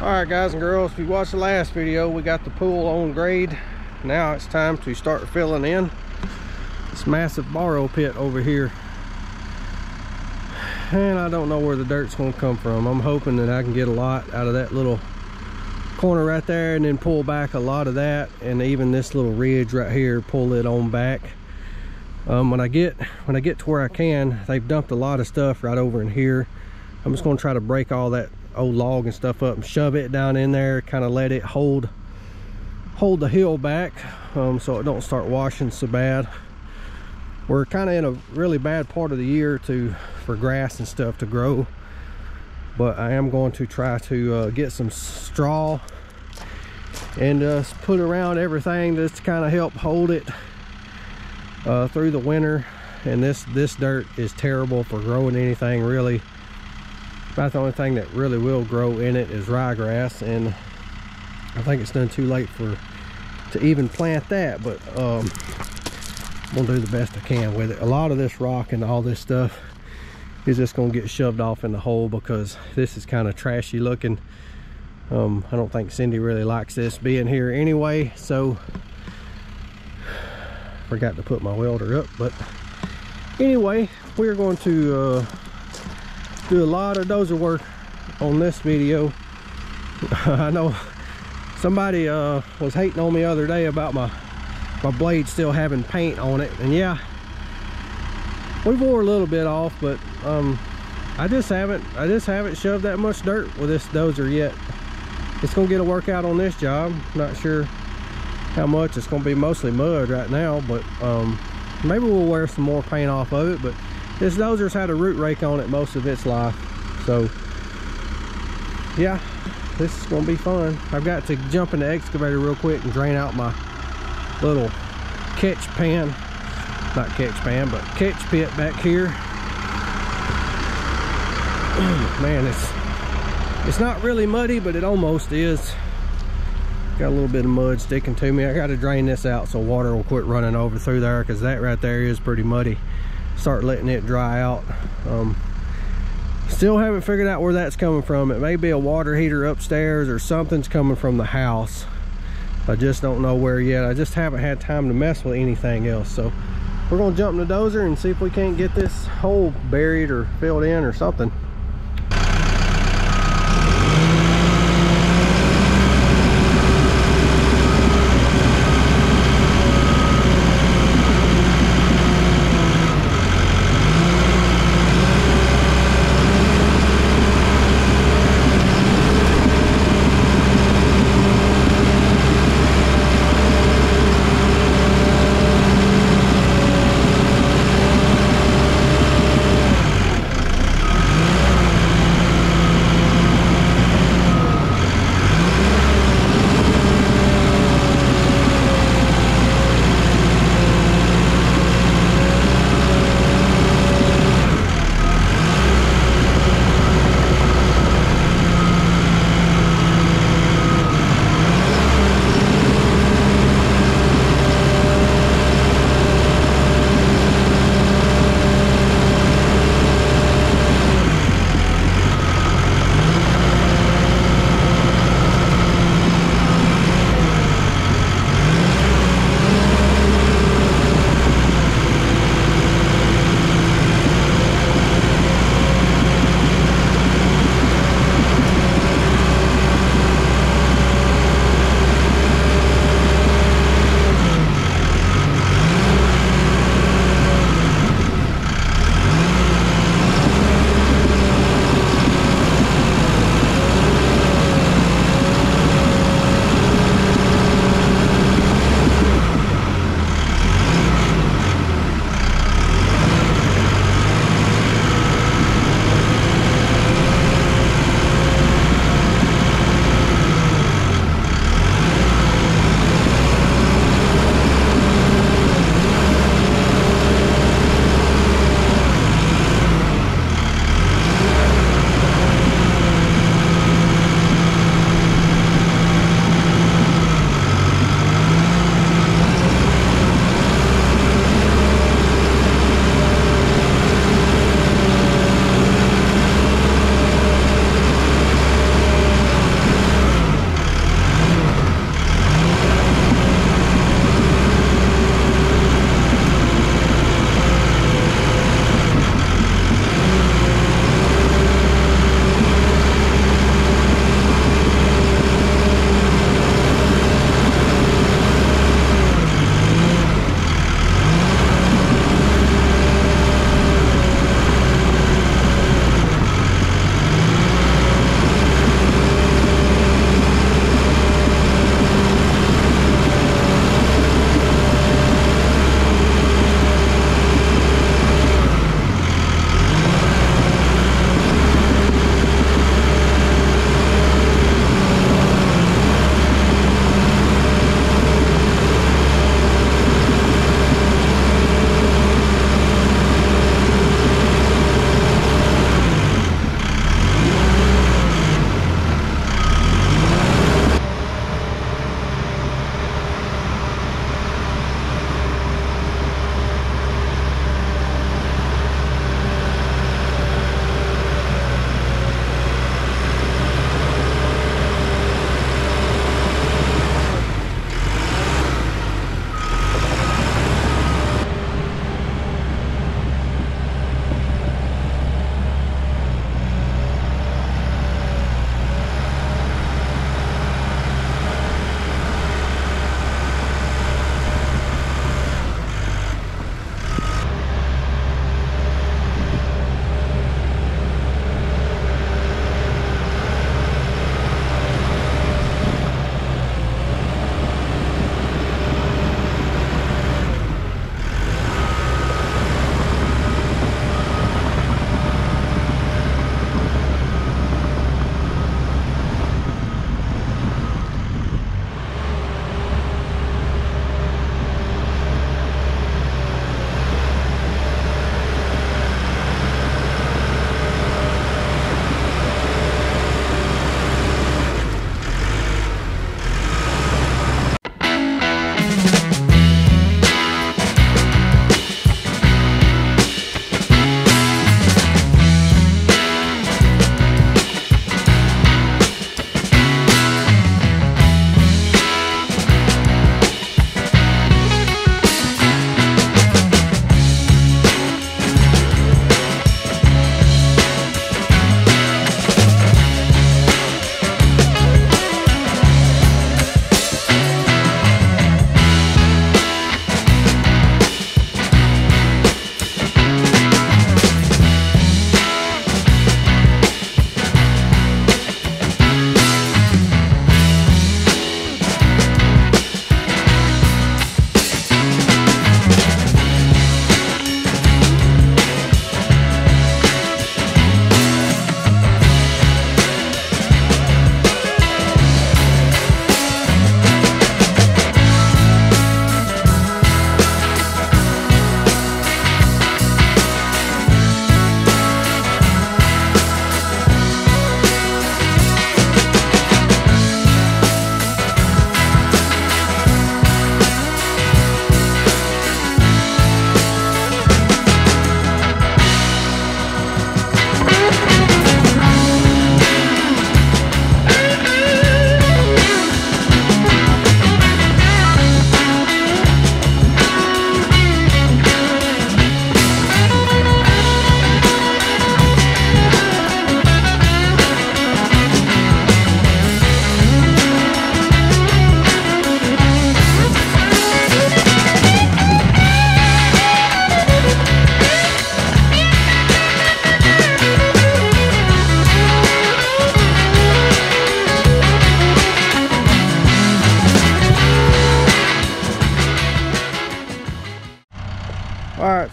Alright guys and girls, if you watched the last video, we got the pool on grade. Now it's time to start filling in this massive borrow pit over here. And I don't know where the dirt's going to come from. I'm hoping that I can get a lot out of that little corner right there and then pull back a lot of that, and even this little ridge right here, pull it on back. When I get to where I can, they've dumped a lot of stuff right over in here. I'm just going to try to break all that old log and stuff up and shove it down in there, kind of let it hold the hill back, so it don't start washing so bad. We're kind of in a really bad part of the year for grass and stuff to grow, but I am going to try to get some straw and put around everything just to kind of help hold it through the winter. And this dirt is terrible for growing anything really. About the only thing that really will grow in it is ryegrass, and I think it's done too late to even plant that, but I'm gonna do the best I can with it. A lot of this rock and all this stuff is just gonna get shoved off in the hole because this is kind of trashy looking. I don't think Cindy really likes this being here anyway, so forgot to put my welder up. But anyway, we're going to do a lot of dozer work on this video. I know somebody was hating on me the other day about my blade still having paint on it, and yeah, we wore a little bit off, but I just haven't shoved that much dirt with this dozer yet. It's gonna get a workout on this job. Not sure how much. It's gonna be mostly mud right now, but maybe we'll wear some more paint off of it. But this dozer's had a root rake on it most of its life, so yeah, this is gonna be fun. I've got to jump in the excavator real quick and drain out my little catch pan, not catch pan, but catch pit back here. Man, it's not really muddy, but it almost is. Got a little bit of mud sticking to me. I got to drain this out so water will quit running over through there, because that right there is pretty muddy. Start letting it dry out. Still haven't figured out where that's coming from. It may be a water heater upstairs, or something's coming from the house. I just don't know where yet. I just haven't had time to mess with anything else. So we're gonna jump in the dozer and see if we can't get this hole buried or filled in or something.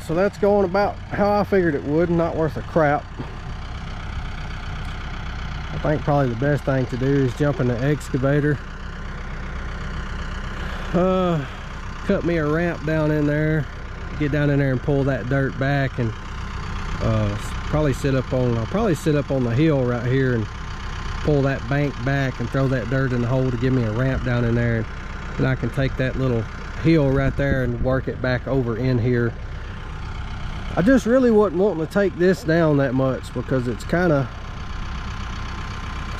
so that's going about how I figured it would. Not worth a crap. I think probably the best thing to do is jump in the excavator, cut me a ramp down in there, get down in there and pull that dirt back, and I'll probably sit up on the hill right here and pull that bank back and throw that dirt in the hole to give me a ramp down in there, and I can take that little hill right there and work it back over in here. I just really wasn't wanting to take this down that much because it's kind of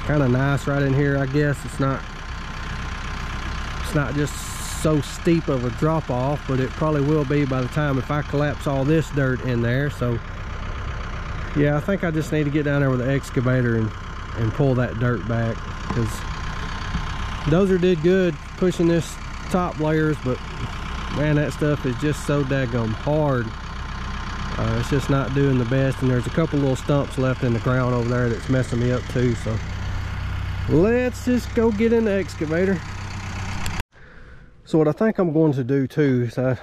nice right in here. I guess it's not just so steep of a drop off, but it probably will be by the time if I collapse all this dirt in there. So yeah, I think I just need to get down there with the excavator and pull that dirt back, because dozer did good pushing this top layers, but man, that stuff is just so daggum hard. It's just not doing the best, and there's a couple little stumps left in the ground over there that's messing me up too. So let's just go get in the excavator. So what I think I'm going to do too is I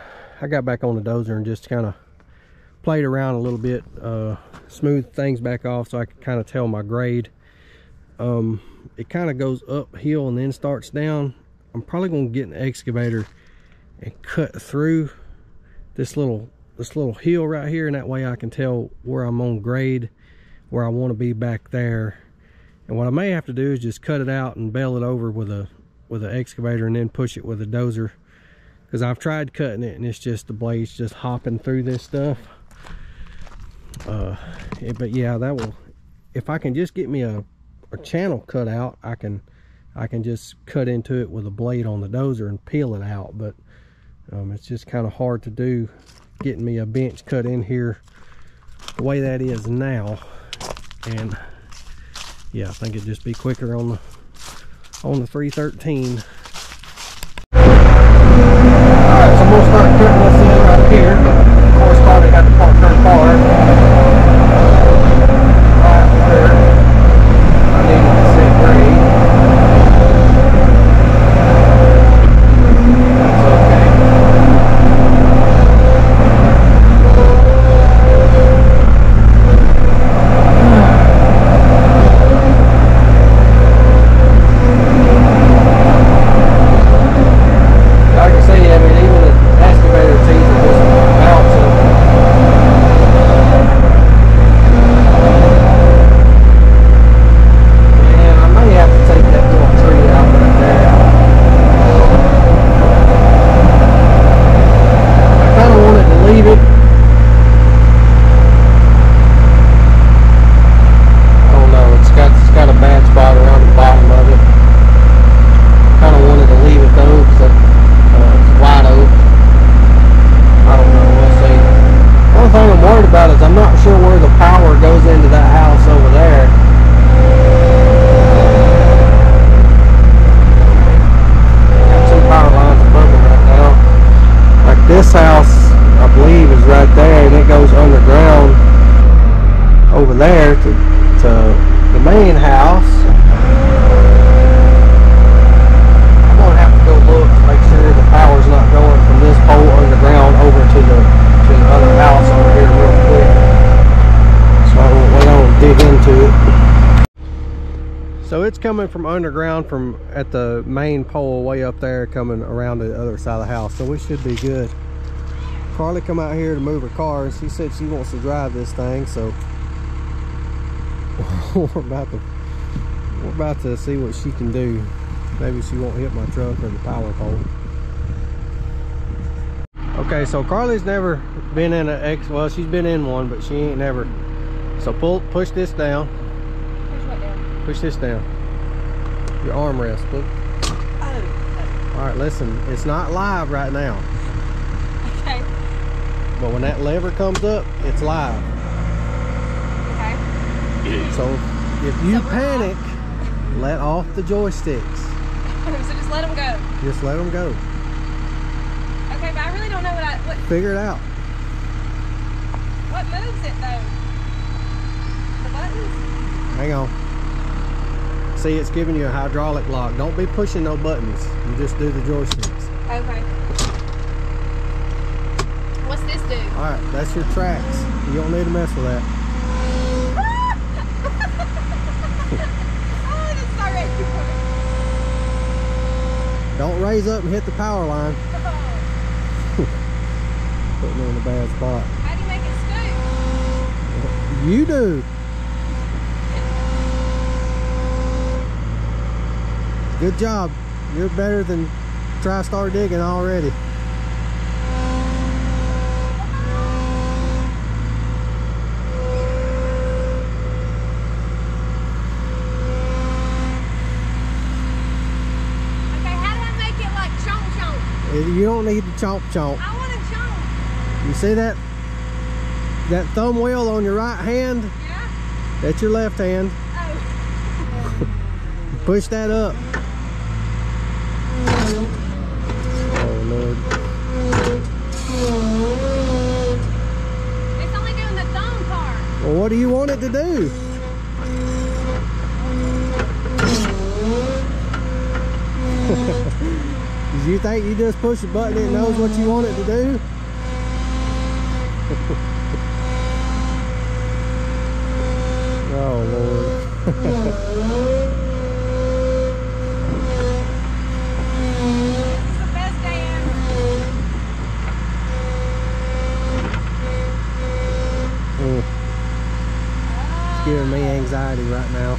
got back on the dozer and just kind of played around a little bit, smooth things back off so I could kind of tell my grade. It kind of goes uphill and then starts down. I'm probably going to get an excavator and cut through this little hill right here, and that way I can tell where I'm on grade, where I want to be back there. And what I may have to do is just cut it out and bale it over with an excavator and then push it with a dozer, because I've tried cutting it and it's just the blade's just hopping through this stuff. But yeah, that will, if I can just get me a channel cut out, I can just cut into it with a blade on the dozer and peel it out. But it's just kind of hard to do, getting me a bench cut in here the way that is now. And yeah, I think it'd just be quicker on the 313. Alright, so I'm gonna start cutting this in right here. Of course, probably got the part turned forward. Right there. I needed to set grade. That's okay. This house, I believe, is right there, and it goes underground over there to the main house. I'm gonna have to go look to make sure the power's not going from this pole underground over to the other house over here real quick, so I don't dig into it. So it's coming from underground, from at the main pole way up there, coming around the other side of the house, so we should be good. Carly come out here to move her car, and she said she wants to drive this thing, so we're about to see what she can do. Maybe she won't hit my truck or the power pole. Okay, so Carly's never been in well, she's been in one, but she ain't never. So push this down. Push what down? Push this down. Your armrest, look. Oh. All right, listen, it's not live right now. Okay. But when that lever comes up, it's live. Okay. So if you panic, let off the joysticks. So just let them go. Just let them go. Okay, but I really don't know what Figure it out. What moves it though? The buttons? Hang on. See, it's giving you a hydraulic lock. Don't be pushing no buttons. You just do the joysticks. Okay. What's this do. Alright, that's your tracks. You don't need to mess with that. Oh, this is already Don't raise up and hit the power line. Putting me in a bad spot. How do you make it scoot? You do. Good job. You're better than TriStar digging already. You don't need to chomp chomp. I want to chomp. You see that thumb wheel on your right hand? Yeah. That's your left hand. Oh. Push that up. Oh Lord. It's only doing the thumb part. Well, what do you want it to do? You think you just push a button, it knows what you want it to do? Oh Lord. This is the best day ever. It's giving me anxiety right now.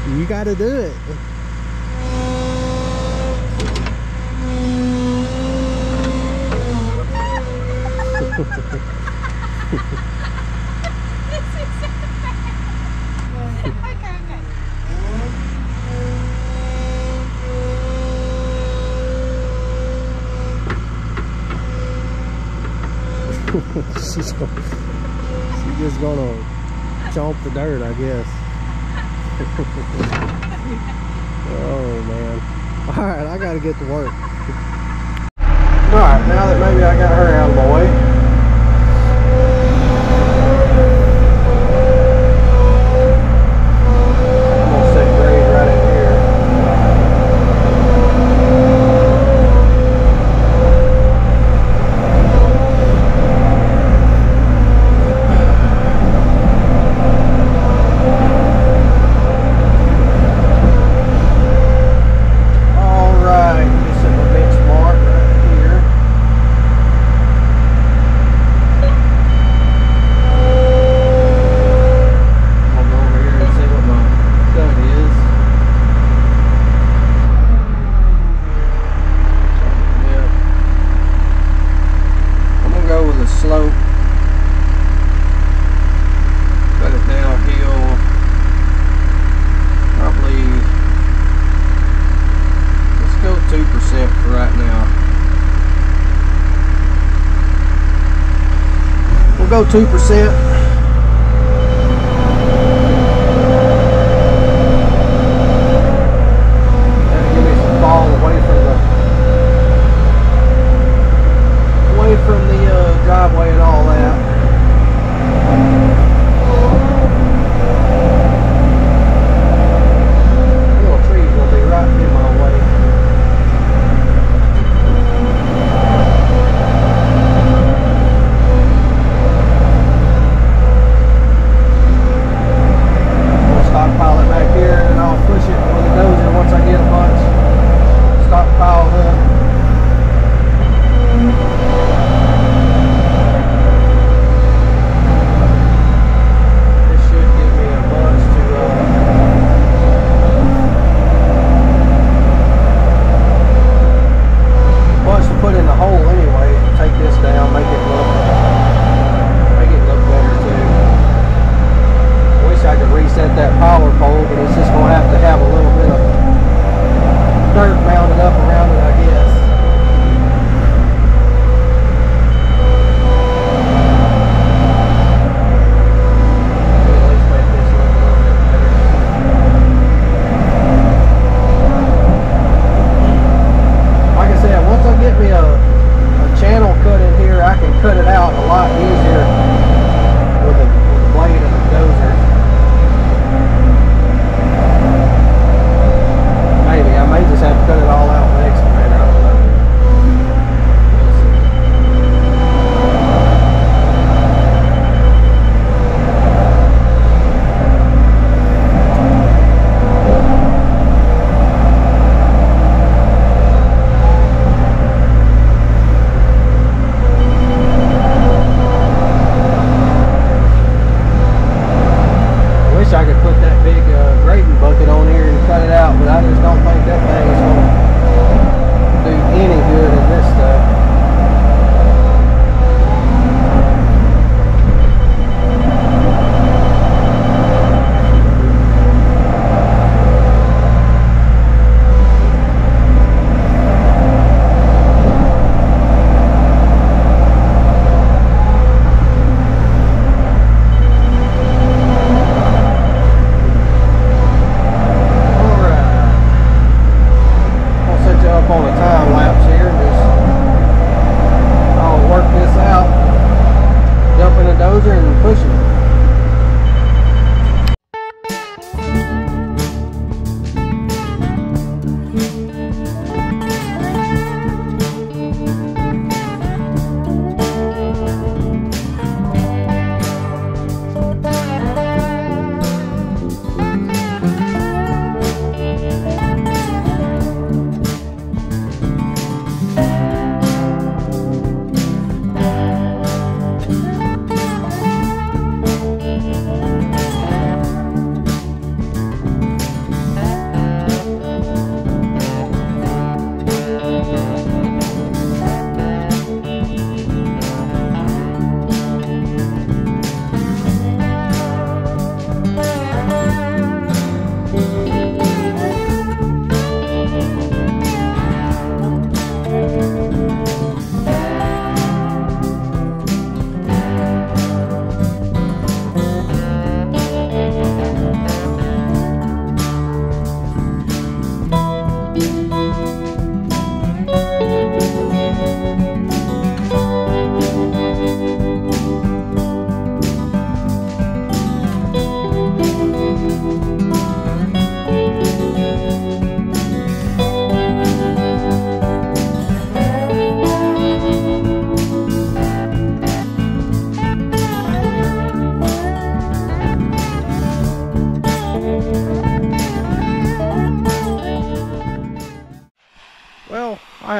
You got to do it. She's just gonna chomp the dirt, I guess. Oh man. Alright, I gotta get to work. Alright, now that maybe I got her out of my way, I'm gonna set grade right in here. Slope, cut it downhill, probably, let's go 2% for right now. We'll go 2%. That'll give me some fall away from the driveway and all that. Little trees will be right in my way.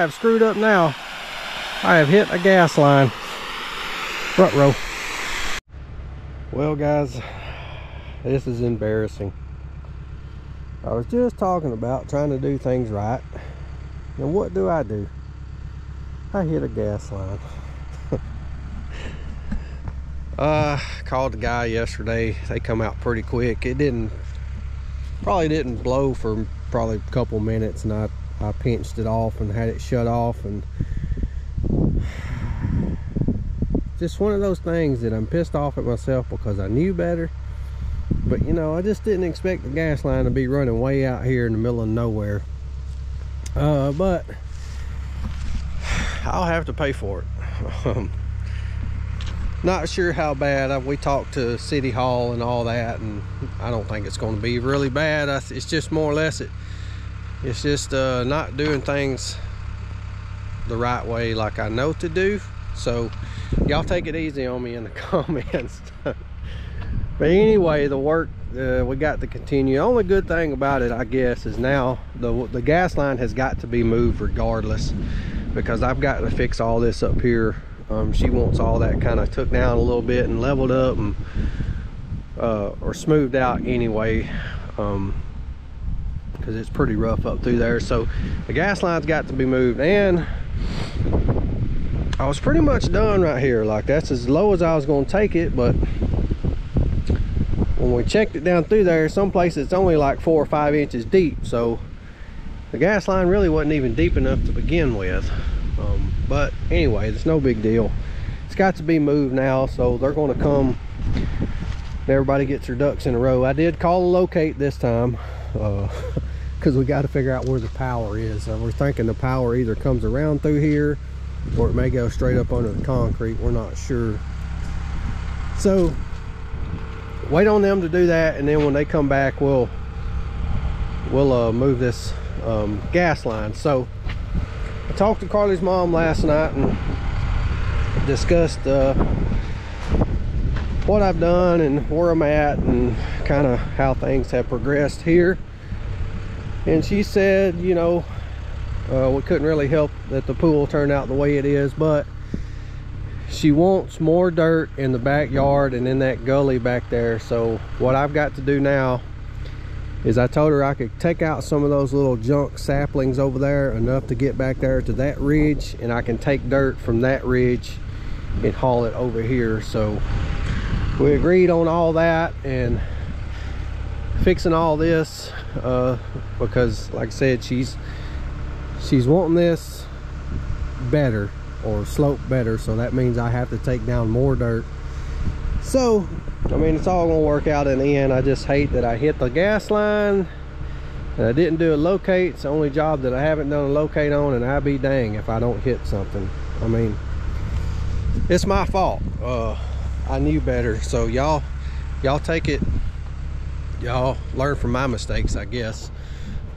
have screwed up now. I have hit a gas line. Front row. Well guys, this is embarrassing. I was just talking about trying to do things right, and what do? I hit a gas line. Called the guy yesterday. They come out pretty quick. It probably didn't blow for probably a couple minutes, and I pinched it off and had it shut off, and just one of those things that I'm pissed off at myself because I knew better. But you know, I just didn't expect the gas line to be running way out here in the middle of nowhere. But I'll have to pay for it. Not sure how bad. We talked to City Hall and all that, and I don't think it's going to be really bad. It's just more or less it's just not doing things the right way like I know to do. So y'all take it easy on me in the comments. But anyway, the work we got to continue. The only good thing about it, I guess, is now the gas line has got to be moved regardless, because I've got to fix all this up here. She wants all that kind of took down a little bit and leveled up and or smoothed out anyway, because it's pretty rough up through there. So the gas line's got to be moved, and I was pretty much done right here. Like, that's as low as I was going to take it. But when we checked it down through there, some places it's only like 4 or 5 inches deep, so the gas line really wasn't even deep enough to begin with. But anyway, it's no big deal. It's got to be moved now, so they're going to come. Everybody gets their ducks in a row. I did call a locate this time, because we got to figure out where the power is. We're thinking the power either comes around through here, or it may go straight up under the concrete. We're not sure. So wait on them to do that, and then when they come back, we'll move this gas line. So I talked to Carly's mom last night and discussed what I've done and where I'm at and kind of how things have progressed here. And she said, you know, we couldn't really help that the pool turned out the way it is, but she wants more dirt in the backyard and in that gully back there. So what I've got to do now is I told her I could take out some of those little junk saplings over there, enough to get back there to that ridge, and I can take dirt from that ridge and haul it over here. So we agreed on all that and fixing all this, because like I said, she's wanting this better, or slope better, so that means I have to take down more dirt. So I mean, it's all gonna work out in the end. I just hate that I hit the gas line and I didn't do a locate. It's the only job that I haven't done a locate on, and I'd be dang if I don't hit something. I mean, it's my fault. I knew better. So y'all take it, y'all learn from my mistakes, I guess.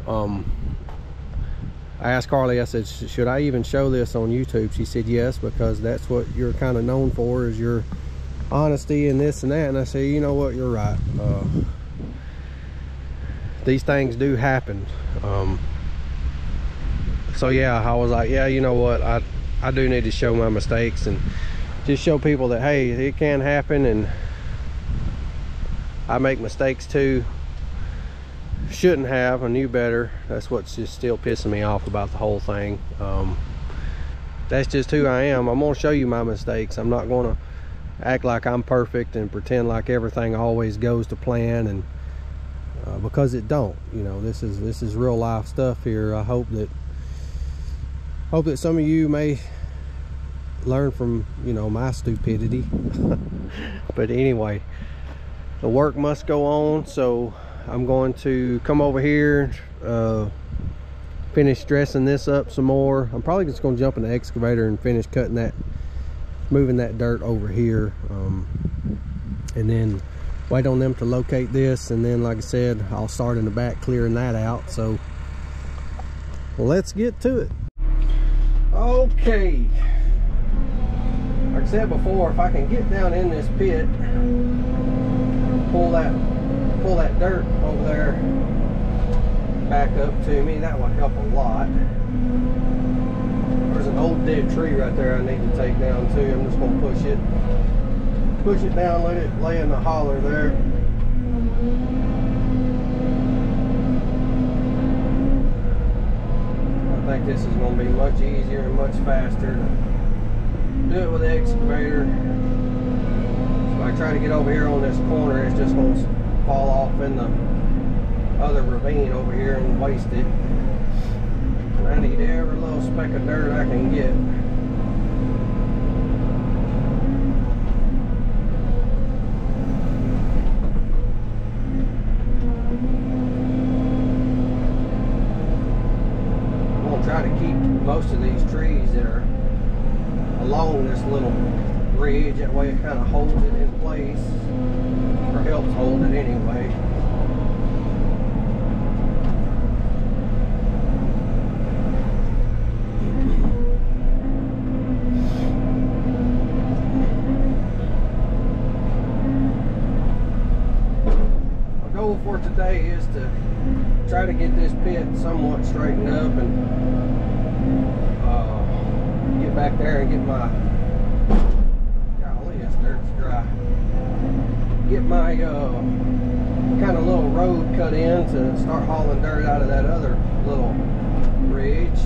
I asked Carly, I said, should I even show this on YouTube? She said yes, because that's what you're kind of known for, is your honesty and this and that. And I said, you know what, you're right. These things do happen. So yeah, I was like, yeah, you know what, I do need to show my mistakes and just show people that, hey, it can happen, and I make mistakes too. Shouldn't have. I knew better. That's what's just still pissing me off about the whole thing. That's just who I am. I'm gonna show you my mistakes. I'm not gonna act like I'm perfect and pretend like everything always goes to plan, and because it don't. You know, this is real life stuff here. I hope that some of you may learn from, you know, my stupidity. But anyway, the work must go on, so I'm going to come over here, finish dressing this up some more. I'm probably just going to jump in the excavator and finish cutting that, moving that dirt over here, and then wait on them to locate this, and then like I said, I'll start in the back clearing that out. So let's get to it. Okay, like I said before, if I can get down in this pit, pull that dirt over there back up to me, that would help a lot. old dead tree right there I need to take down too. I'm just gonna push it down, let it lay in the holler there. I think this is gonna be much easier and much faster to do it with the excavator. So I try to get over here on this corner, it's just gonna fall off in the other ravine over here and waste it. And I need every little speck of dirt I can get. I'm gonna try to keep most of these trees that are along this little ridge, that way it kind of holds it in place, or helps hold it anyway. My goal for today is to try to get this pit somewhat straightened up and get back there and get my, golly, this dirt's dry, get my kind of little road cut in to start hauling dirt out of that other little ridge.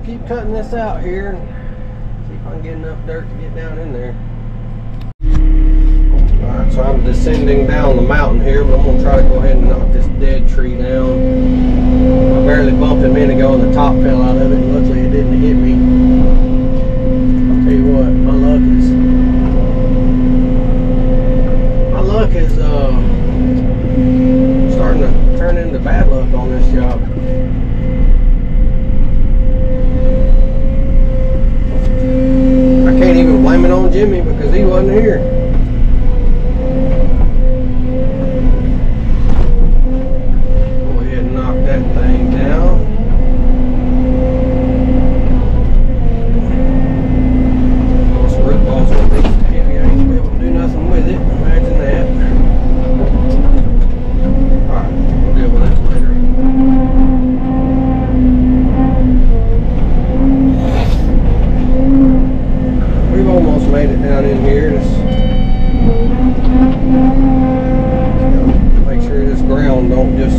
Keep cutting this out here and see if I can get enough dirt to get down in there. Alright, so I'm descending down the mountain here, but I'm going to try to go ahead and knock this dead tree down. I barely bumped a minute ago and the top fell out of it, and luckily it didn't hit me. I'll tell you what, my luck is starting to turn into bad luck on this job. Can't even blame it on Jimmy because he wasn't here. Go ahead and knock that thing down. This root ball's gonna be heavy. I ain't gonna be able to do nothing with it. Imagine that. Alright, we'll deal with that later. We've almost made it down in here. Just make sure this ground don't just,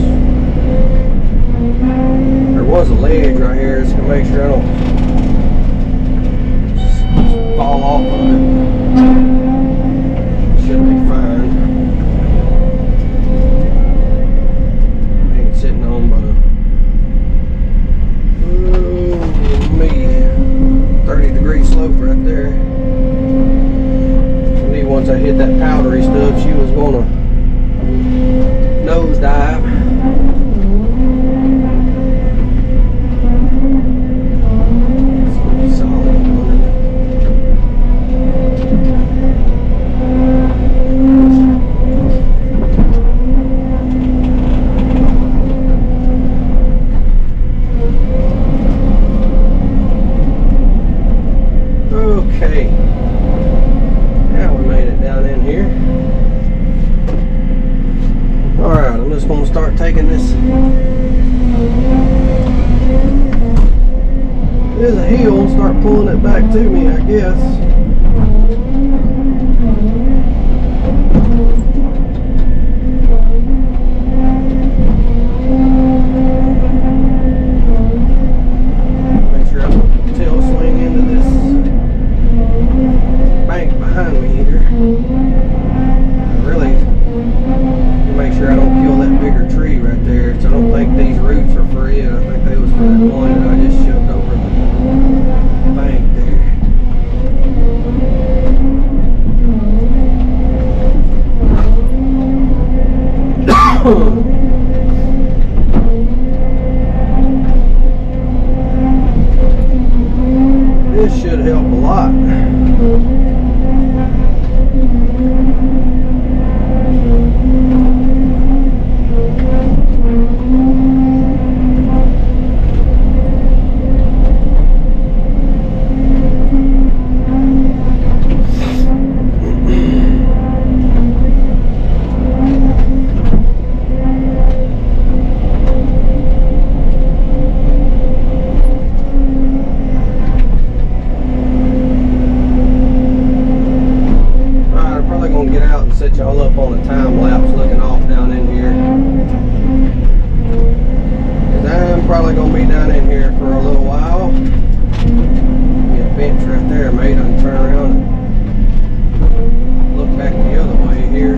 there was a ledge right here, just gonna make sure I don't just fall off of it. Should be fine. Ain't sitting on but a 30-degree slope right there. Once I hit that powdery stuff, she was gonna nosedive. It's gonna be solid. Okay. Here. Alright, I'm just going to start taking this. There's a hill and start pulling it back to me, I guess. Make sure I don't tail swing into this bank behind me here. Really make sure I don't kill that bigger tree right there. So I don't think these roots are for it. I think they was for that one that I just shoved over the bank there. get y'all up on a time lapse looking off down in here. Cause I'm probably gonna be down in here for a little while. Be a bench right there, mate. I can turn around and look back the other way here.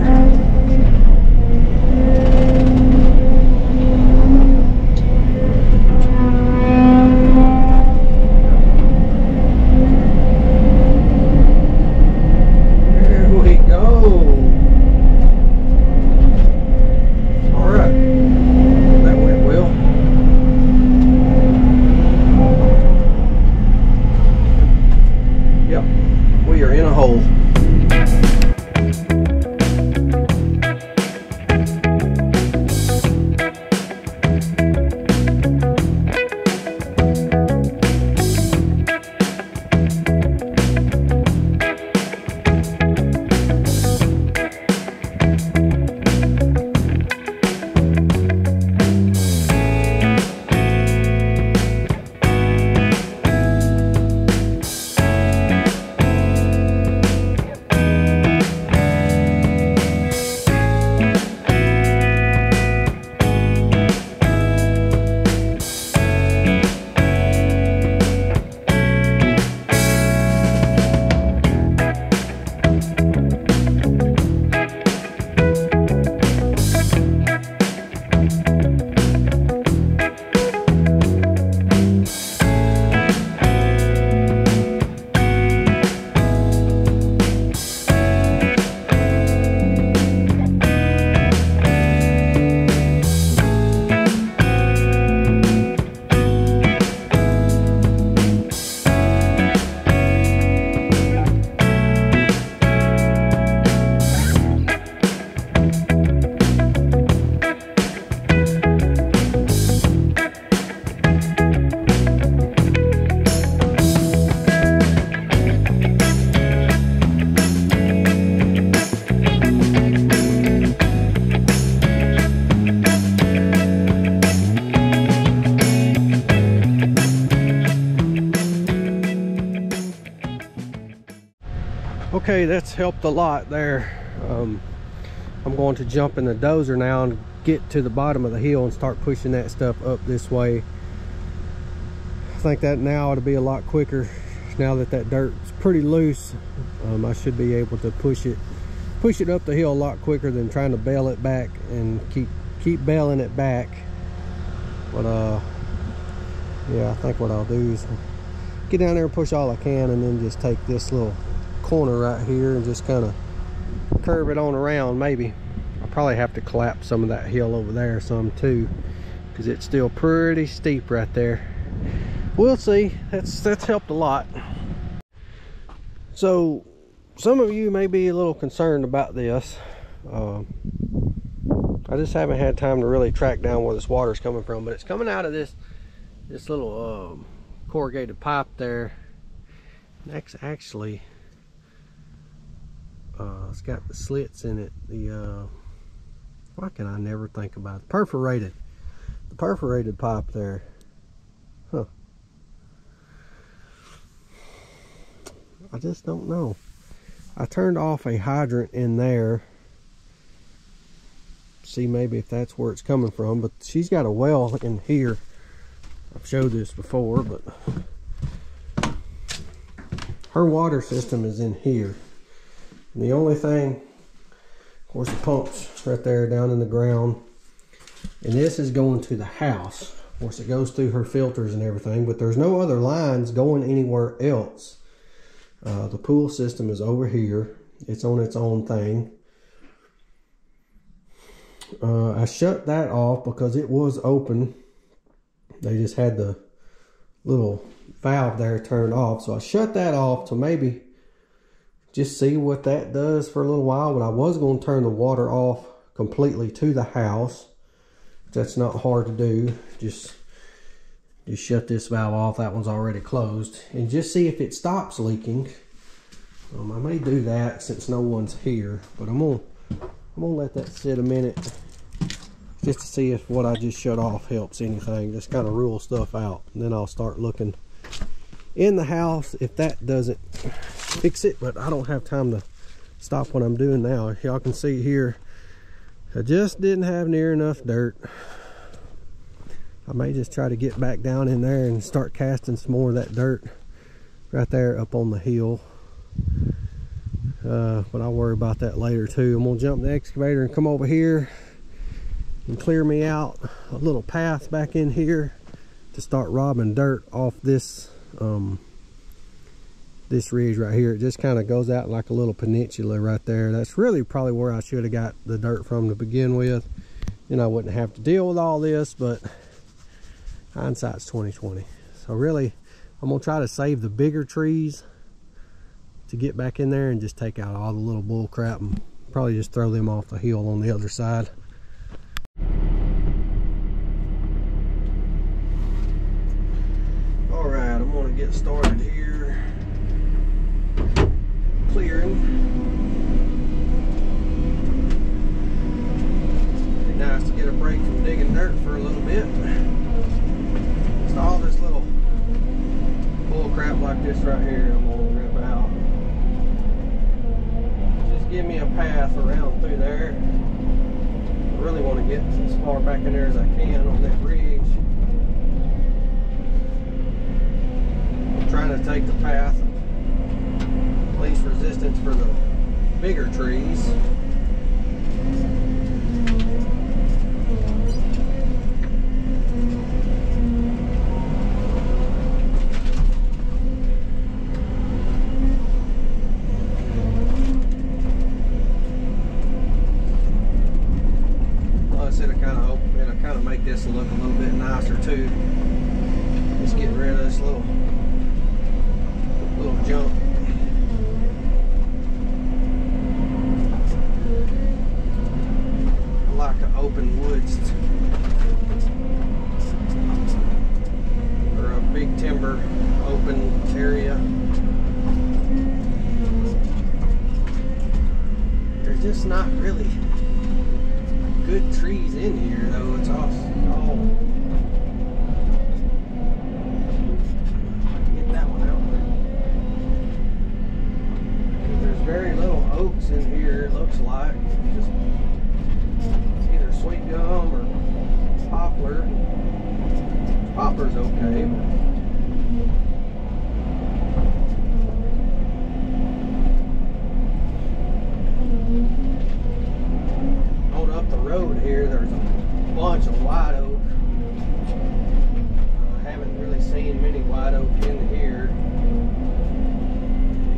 Okay, that's helped a lot there. I'm going to jump in the dozer now and get to the bottom of the hill and start pushing that stuff up this way. I think that now it'll be a lot quicker. Now that that dirt's pretty loose, I should be able to push it up the hill a lot quicker than trying to bail it back and keep bailing it back. But yeah, I think what I'll do is get down there and push all I can, and then just take this little corner right here and just kind of curve it on around. Maybe I'll probably have to collapse some of that hill over there some too, because it's still pretty steep right there. We'll see. That's helped a lot. So some of you may be a little concerned about this. I just haven't had time to really track down where this water is coming from, but it's coming out of this little corrugated pipe there. That's actually it's got the slits in it. Why can I never think about it? The perforated pipe there. Huh. I just don't know. I turned off a hydrant in there. See maybe if that's where it's coming from, but she's got a well in here. I've showed this before, but her water system is in here. And the only thing, of course, the pump's right there down in the ground, and this is going to the house. Of course, it goes through her filters and everything, but there's no other lines going anywhere else. The pool system is over here. It's on its own thing. I shut that off because it was open. They just had the little valve there turned off, so I shut that off to maybe just see what that does for a little while. But I was going to turn the water off completely to the house. That's not hard to do. Just shut this valve off. That one's already closed, and just see if it stops leaking. I may do that since no one's here, but I'm gonna let that sit a minute just to see if what I just shut off helps anything. Just kind of rule stuff out, and then I'll start looking in the house if that doesn't fix it. But I don't have time to stop what I'm doing now. Y'all can see here, I just didn't have near enough dirt. I may just try to get back down in there and start casting some more of that dirt right there up on the hill. But I'll worry about that later too. I'm gonna jump the excavator and come over here and clear me out a little path back in here to start robbing dirt off this this ridge right here. It just kind of goes out like a little peninsula right there. That's really probably where I should have got the dirt from to begin with. Then I wouldn't have to deal with all this, but hindsight's 2020. So really, I'm gonna try to save the bigger trees to get back in there and just take out all the little bull crap and probably just throw them off the hill on the other side. All right, I'm gonna get started here clearing. Be nice to get a break from digging dirt for a little bit. Just all this little bull crap like this right here I'm gonna rip out. Just give me a path around through there. I really want to get as far back in there as I can on that ridge. I'm trying to take the path of least resistance for the bigger trees. It'll kind of make this look a little bit nicer too. Just getting rid of this little junk. I like the open woods or a big timber open area. There's just not really good trees in here though. It's all get that one out there. There's very little oaks in here, it looks like. Just it's either sweet gum or poplar. Poplar's okay, but up the road here, there's a bunch of white oak. I haven't really seen many white oak in here.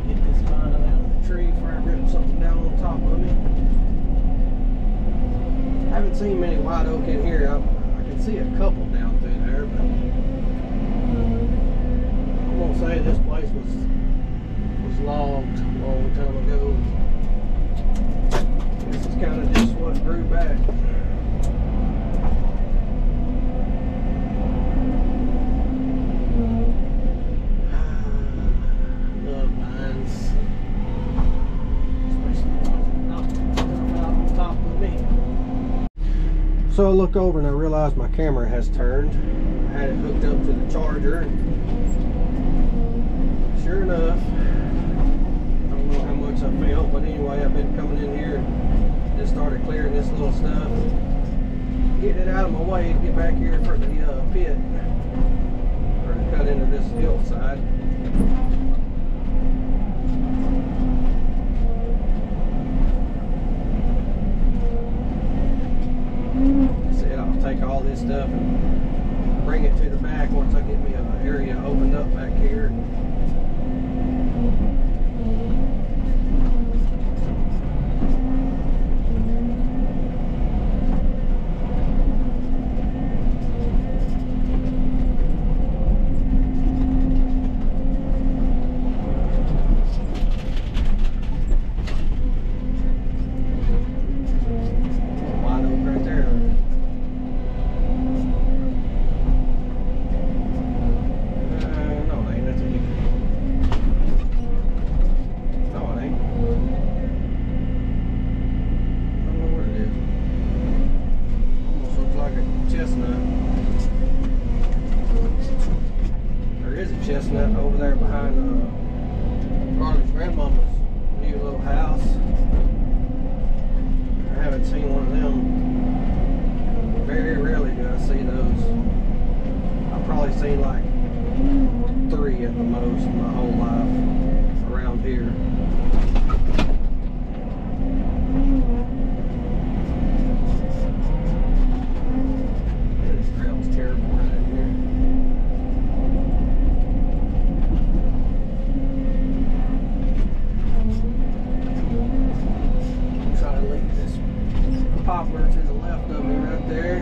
Get this vine out of the tree before I rip something down on top of me. I haven't seen many white oak in here. I can see a couple down through there, but I won't say this place was logged a long time ago. This is kind of just what grew back. Love vines. Especially the ones that knock out on top of me. So I look over and I realize my camera has turned. I had it hooked up to the charger. Sure enough, I don't know how much I filmed, but anyway, I've been coming in here and just started clearing this little stuff, getting it out of my way to get back here for the pit, or to cut into this hillside. Said I'll take all this stuff and bring it to the back once I get me an area opened up back here. Chestnut over there behind Carly's grandmama's new little house. I haven't seen one of them. Very rarely do I see those. I've probably seen like 3 at the most in my whole life around here. This trail's terrible right in here. Try to leave this poplar to the left of me right there.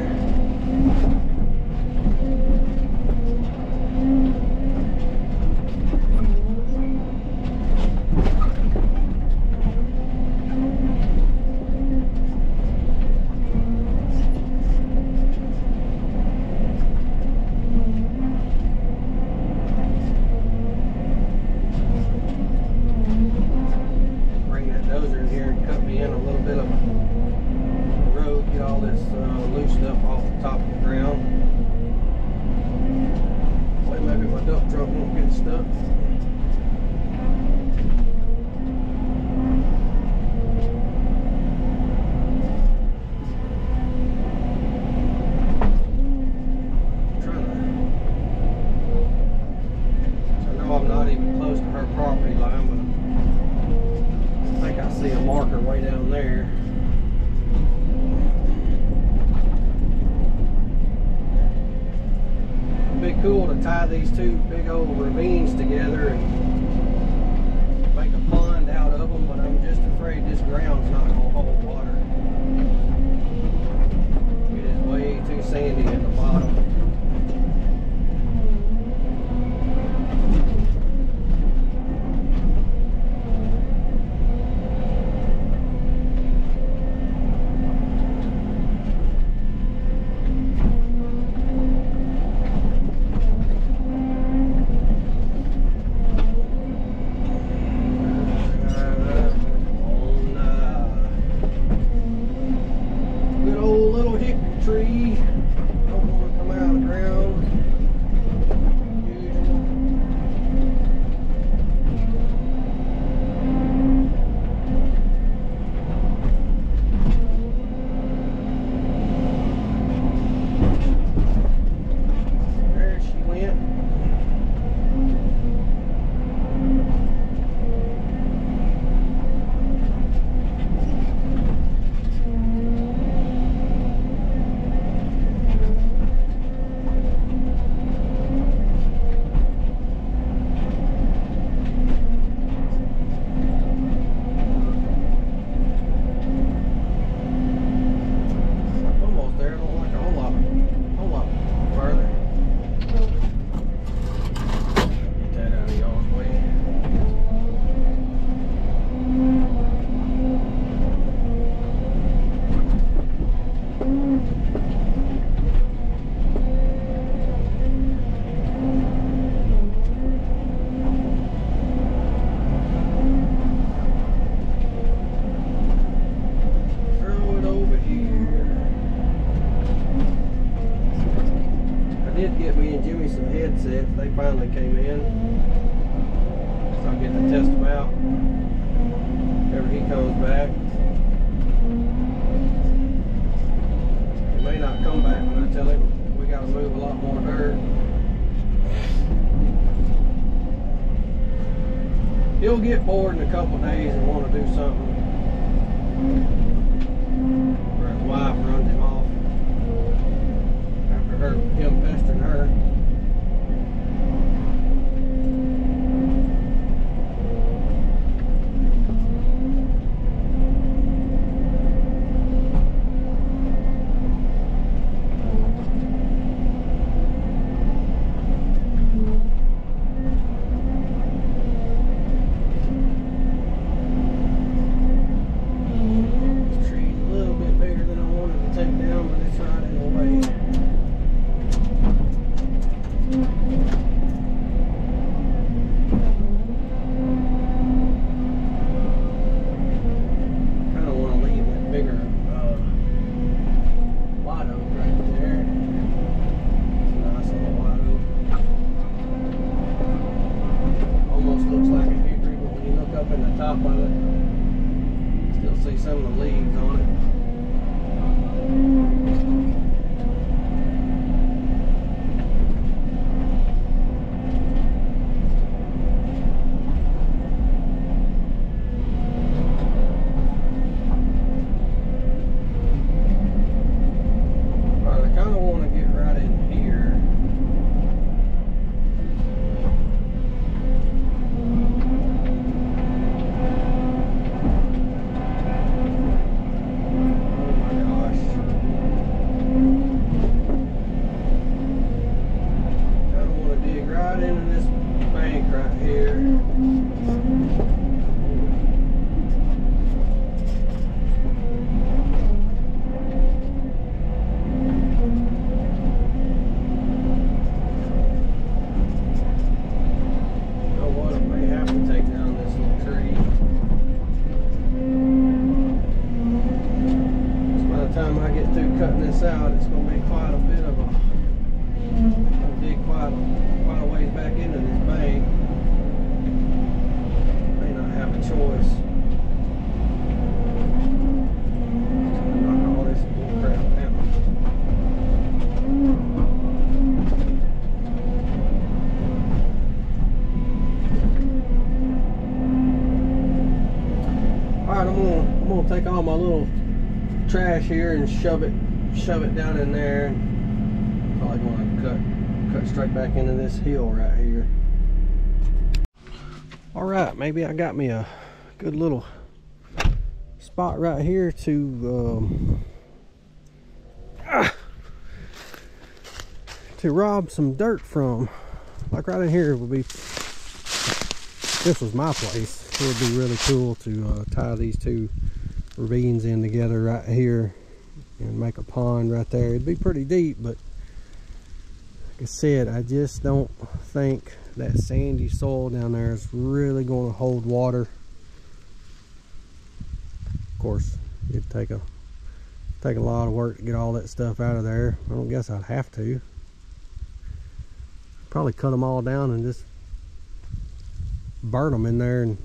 Bring that dozer in here and cut me in a little bit of road, get all this loosened up off the top of the ground. Well, maybe my dump truck won't get stuck. I know I'm not even close to her property line, but I think I see a marker way down there. It'd be cool to tie these two big old ravines together and make a pond out of them, but I'm just afraid this ground's not going to hold water. It is way too sandy at the bottom. Good old little hickory tree. Don't want to come out of the ground. Usual. There she went. Almost there. Don't like a whole lot further. Get that out of y'all's way. Throw it over here. I did get me and Jimmy some headsets. They finally came in. So I'll get to test them out whenever he comes back. He may not come back when I tell him we got to move a lot more dirt. He'll get bored in a couple of days and want to do something. Or his wife runs him off after him pestering her. This tree's a little bit bigger than I wanted to take down, but it's right in the way. up in the top of it. Still see some of the leaves on it. Alright, I kind of want to get right in here. Cutting this out, it's going to be quite a bit of a, dig quite a ways back into this bank. May not have a choice. Knock all this bull crap down. Alright, I'm gonna take all my little trash here and shove it down in there. Probably going to cut straight back into this hill right here. All right, maybe I got me a good little spot right here to rob some dirt from. Like right in here would be, if this was my place, it would be really cool to tie these two ravines in together right here and make a pond right there. It'd be pretty deep, but like I said, I just don't think that sandy soil down there is really going to hold water. Of course, it'd take a lot of work to get all that stuff out of there. I don't guess I'd have to. Probably cut them all down and just burn them in there and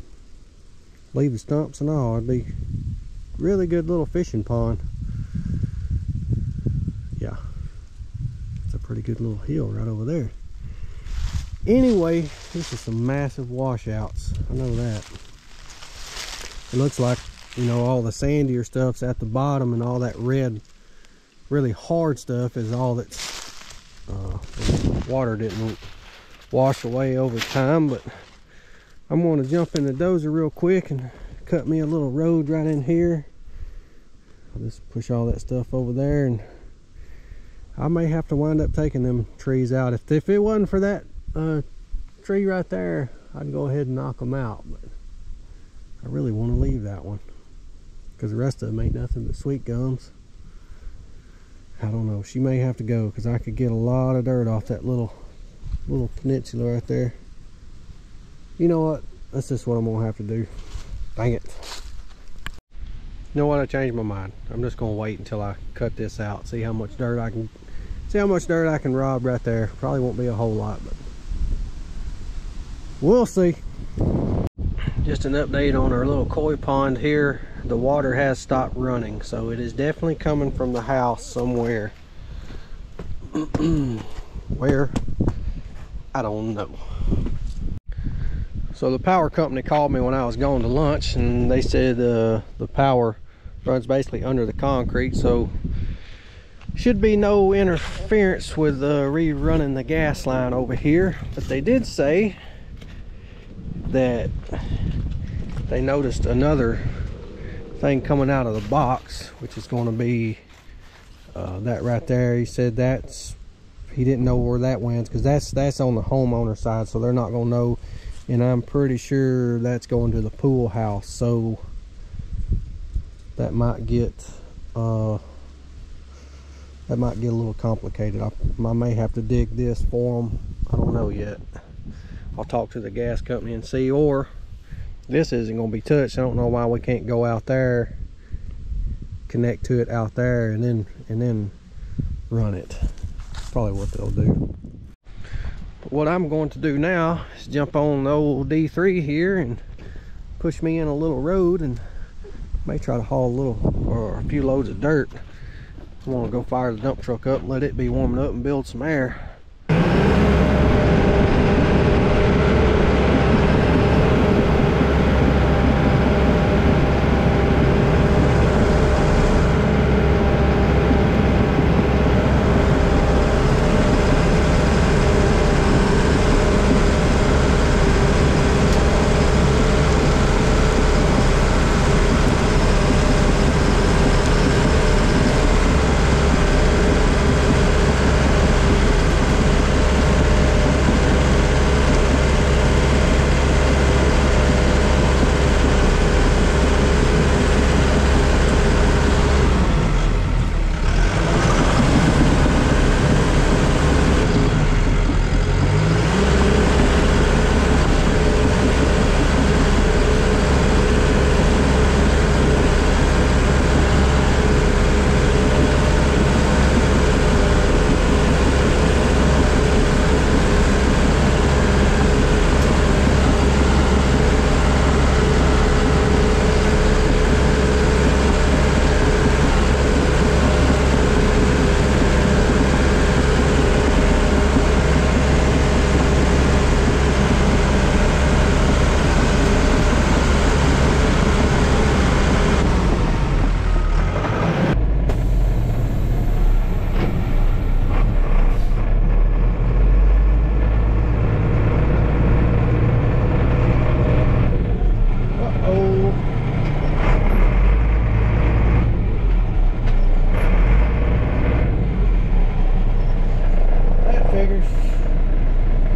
leave the stumps and all. It'd be really good little fishing pond. Yeah, it's a pretty good little hill right over there. Anyway, this is some massive washouts. I know that. It looks like, you know, all the sandier stuff's at the bottom, and all that red, really hard stuff is all that's water didn't wash away over time. But I'm going to jump in the dozer real quick and cut me a little road right in here. I'll just push all that stuff over there, and I may have to wind up taking them trees out. If it wasn't for that tree right there, I'd go ahead and knock them out, but I really want to leave that one because the rest of them ain't nothing but sweet gums. I don't know, she may have to go because I could get a lot of dirt off that little peninsula right there. You know what, that's just what I'm gonna have to do. Dang it. You know what, I changed my mind. I'm just gonna wait until I cut this out, see how much dirt I can rob right there. Probably won't be a whole lot, but we'll see. Just an update on our little koi pond here. The water has stopped running, so it is definitely coming from the house somewhere. Where? I don't know. So the power company called me when I was going to lunch, and they said the power runs basically under the concrete, so should be no interference with rerunning the gas line over here. But they did say that they noticed another thing coming out of the box, which is going to be that right there. He said he didn't know where that went because that's on the homeowner side, so they're not going to know. And I'm pretty sure that's going to the pool house, so that might get a little complicated. I may have to dig this for them. I don't know yet. I'll talk to the gas company and see, or this isn't going to be touched. I don't know why we can't go out there, connect to it out there, and then run it. Probably what they'll do. But what I'm going to do now is jump on the old D3 here and push me in a little road, and may try to haul a little or a few loads of dirt. I want to go fire the dump truck up and let it be warming up and build some air.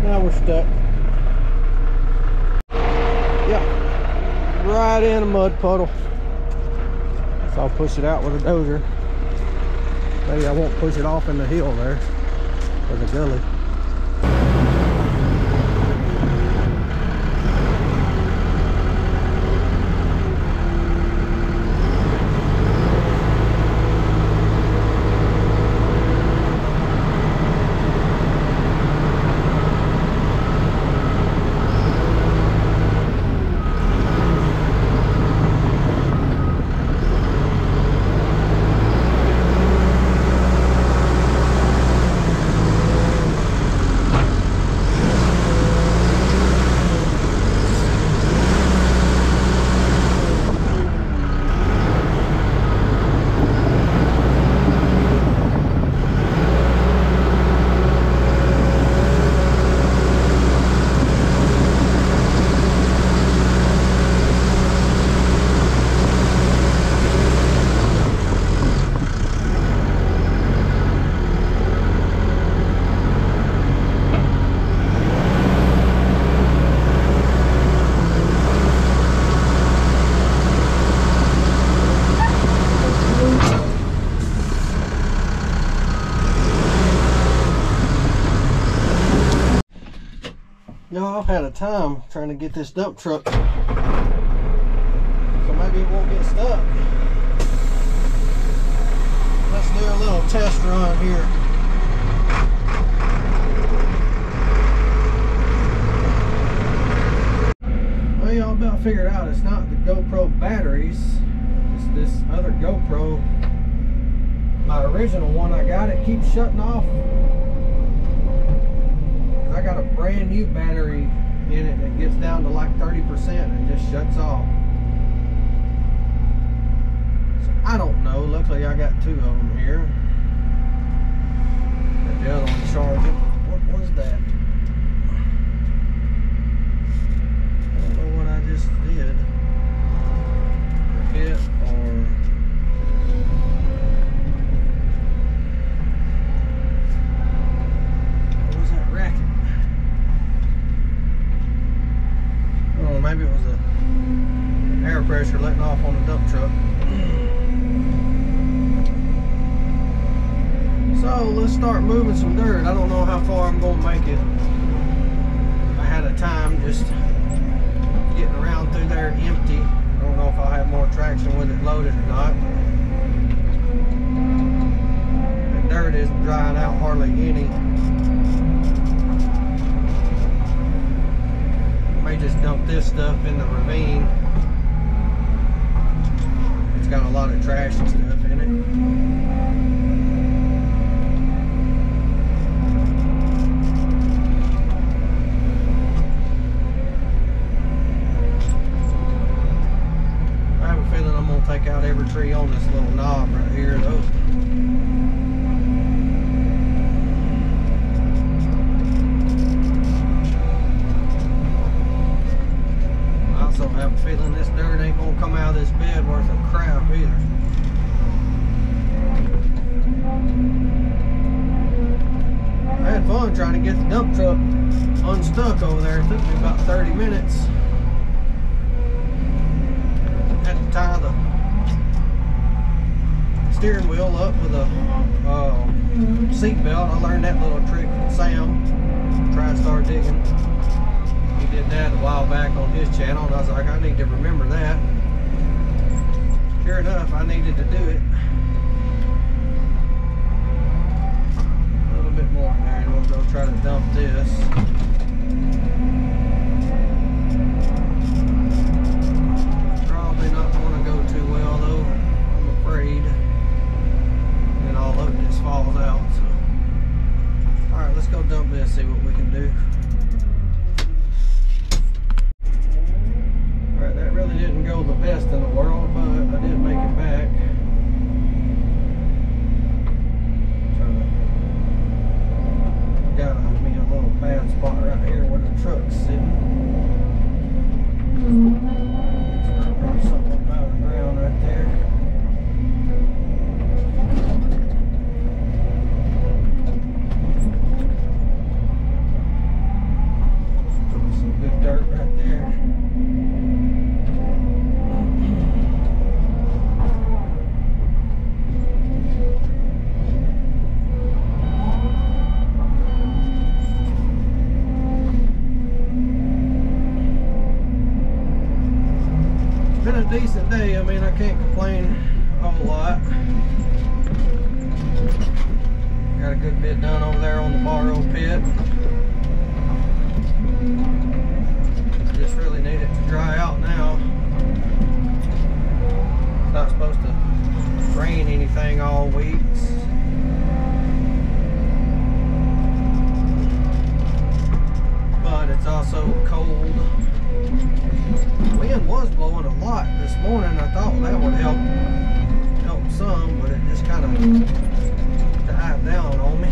Now we're stuck. Yeah, right in a mud puddle. So I'll push it out with a dozer. Maybe I won't push it off in the hill there, or the gully. Y'all, I've had a time trying to get this dump truck, so maybe it won't get stuck. Let's do a little test run here. Well, y'all about figured out it's not the GoPro batteries, it's this other GoPro. My original one I got, it keeps shutting off. I got a brand new battery in it that gets down to like 30% and just shuts off. So I don't know. Luckily I got two of them here. Got the other one charging. What was that? I don't know what I just did. Or hit or... What was that racket? Maybe it was the air pressure letting off on the dump truck. So let's start moving some dirt. I don't know how far I'm going to make it. I had a time just getting around through there empty. I don't know if I'll have more traction with it loaded or not. The dirt isn't drying out hardly any. May just dump this stuff in the ravine. got a lot of trash and stuff in it. I have a feeling I'm gonna take out every tree on this little knob right here though. I also have a feeling this dirt ain't gonna come out of this bed worth of crap either. I had fun trying to get the dump truck unstuck over there. It took me about 30 minutes. Had to tie the steering wheel up with a seat belt. I learned that little trick from Sam. Try to start digging. He did that a while back on his channel, and I was like, I need to remember that. Sure enough, I needed to do it. A little bit more in there, and we'll go try to dump this. Probably not going to go too well though, I'm afraid. And all of it just falls out. So, all right, let's go dump this, see what we can do. All right, that really didn't go the best in the world, but I did make it back. Got me a little bad spot right here where the truck's sitting. Something about the ground right there. Some good dirt right there. Been a decent day. I mean, I can't complain a whole lot. Got a good bit done over there on the borrow pit. Just really need it to dry out now. It's not supposed to rain anything all week. But it's also cold. Wind was blowing a lot this morning. I thought that would help some, but it just kind of died down on me.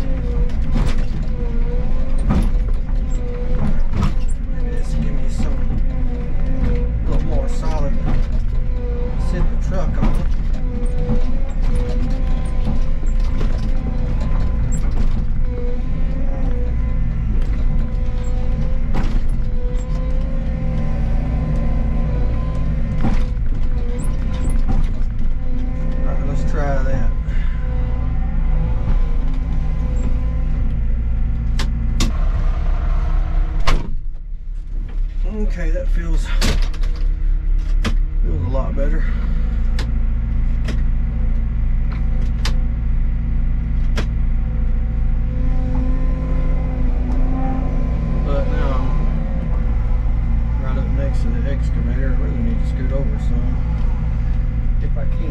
Maybe this will give me some a little more solid to sit the truck on. Try that. Okay, that feels a lot better. But now I'm right up next to the excavator. I really need to scoot over some if I can.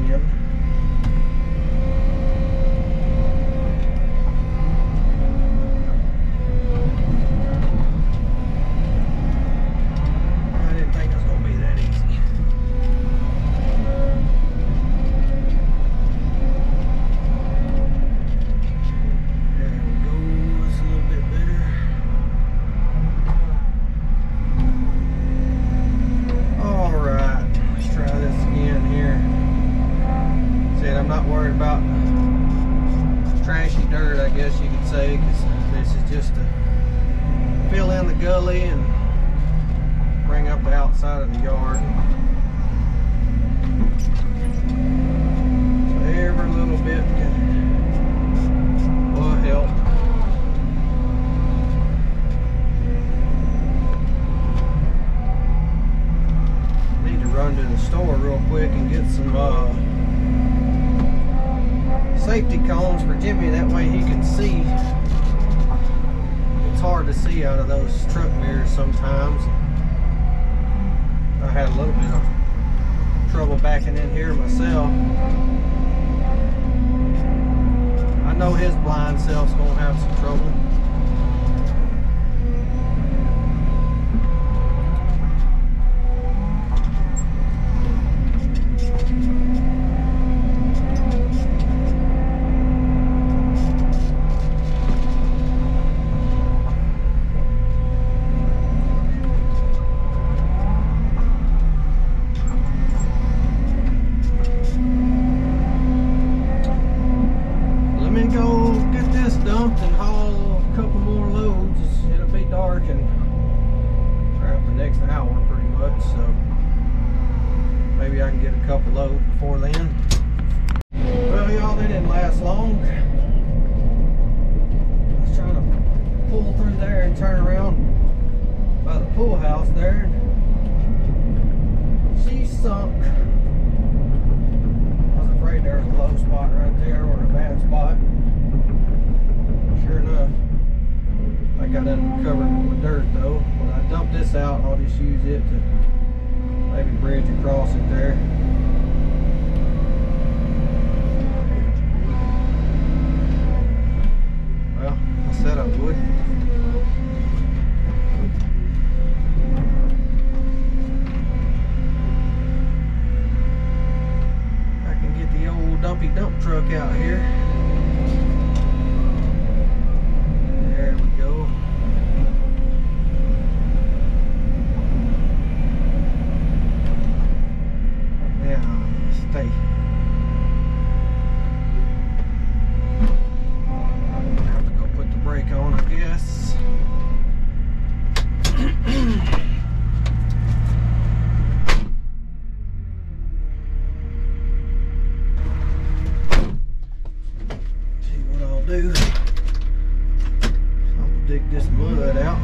Gully and bring up the outside of the yard. So every little bit will help. Need to run to the store real quick and get some safety cones for Jimmy, that way he can see. It's hard to see out of those truck mirrors sometimes. I had a little bit of trouble backing in here myself. I know his blind self's gonna have some trouble. Go get this dumped and haul a couple more loads. It'll be dark and around the next hour pretty much, so maybe I can get a couple loads before then. Well, y'all, they didn't last long. I was trying to pull through there and turn around by the pool house there. She sunk. I was afraid there was a low spot right there or a bad spot. Sure enough, I got uncovered with dirt though. When I dump this out, I'll just use it to maybe bridge across it there. Well, I said I would. I can get the old dumpy dump truck out here. There we go. Now, stay. Have to go put the brake on, I guess. See what I'll do. Dig this mud out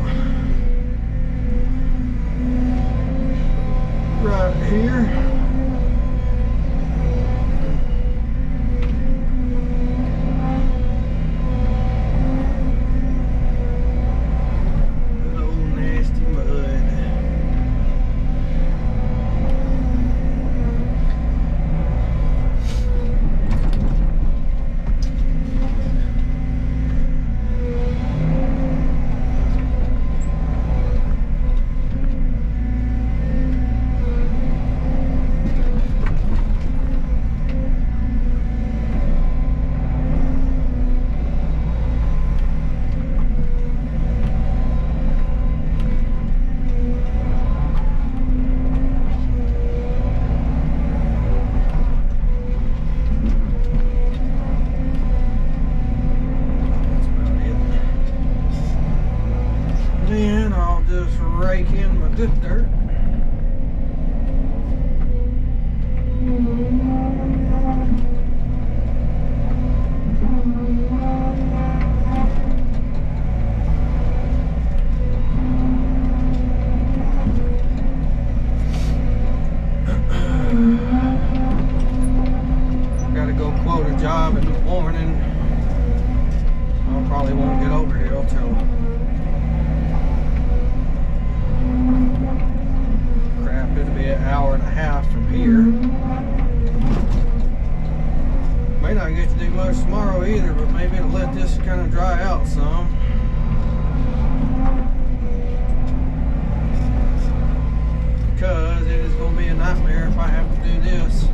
right here. Good old nasty mud. Then I'll just rake in my good dirt. Gotta go quote a job in the morning. I probably won't get over here till it'll be an hour and a half from here. May not get to do much tomorrow either, but maybe it'll let this kind of dry out some. Because it is going to be a nightmare if I have to do this.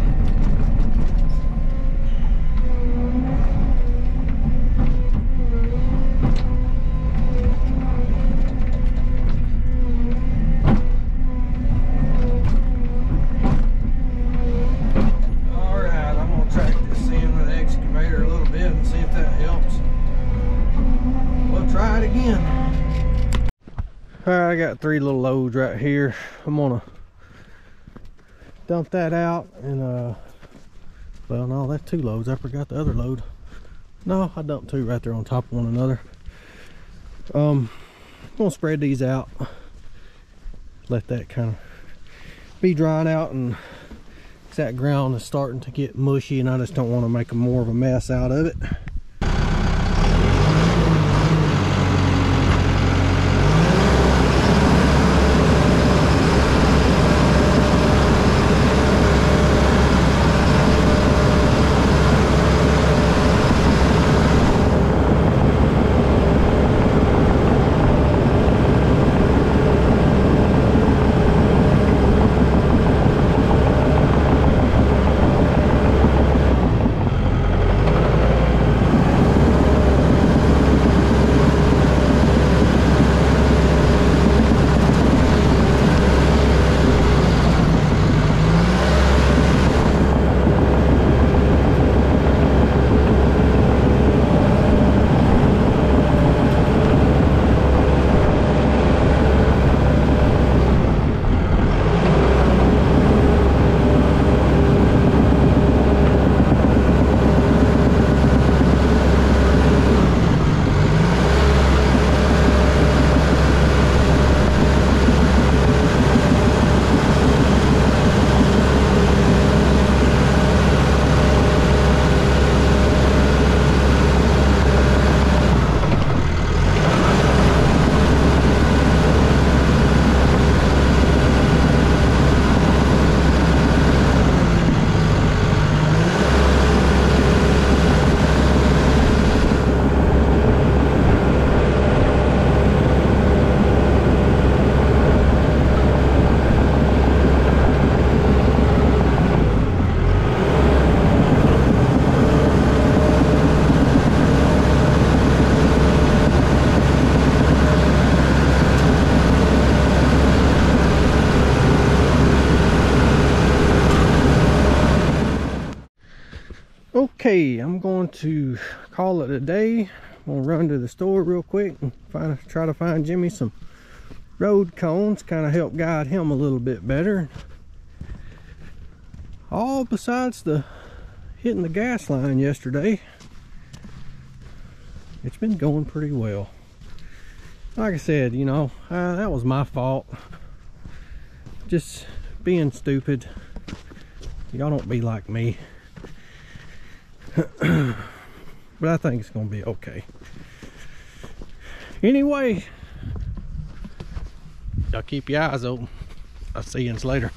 Alright, I got 3 little loads right here. I'm gonna dump that out and well, no, that's 2 loads. I forgot the other load. No, I dumped 2 right there on top of one another. I'm gonna spread these out, let that kind of be drying out, and that ground is starting to get mushy and I just don't want to make more of a mess out of it. Okay, I'm going to call it a day. I'm gonna run to the store real quick and try to find Jimmy some road cones, kind of help guide him a little bit better. All besides the hitting the gas line yesterday, it's been going pretty well. Like I said, you know, that was my fault. Just being stupid. Y'all don't be like me. But I think it's gonna be okay. Anyway, y'all keep your eyes open. I'll see you later.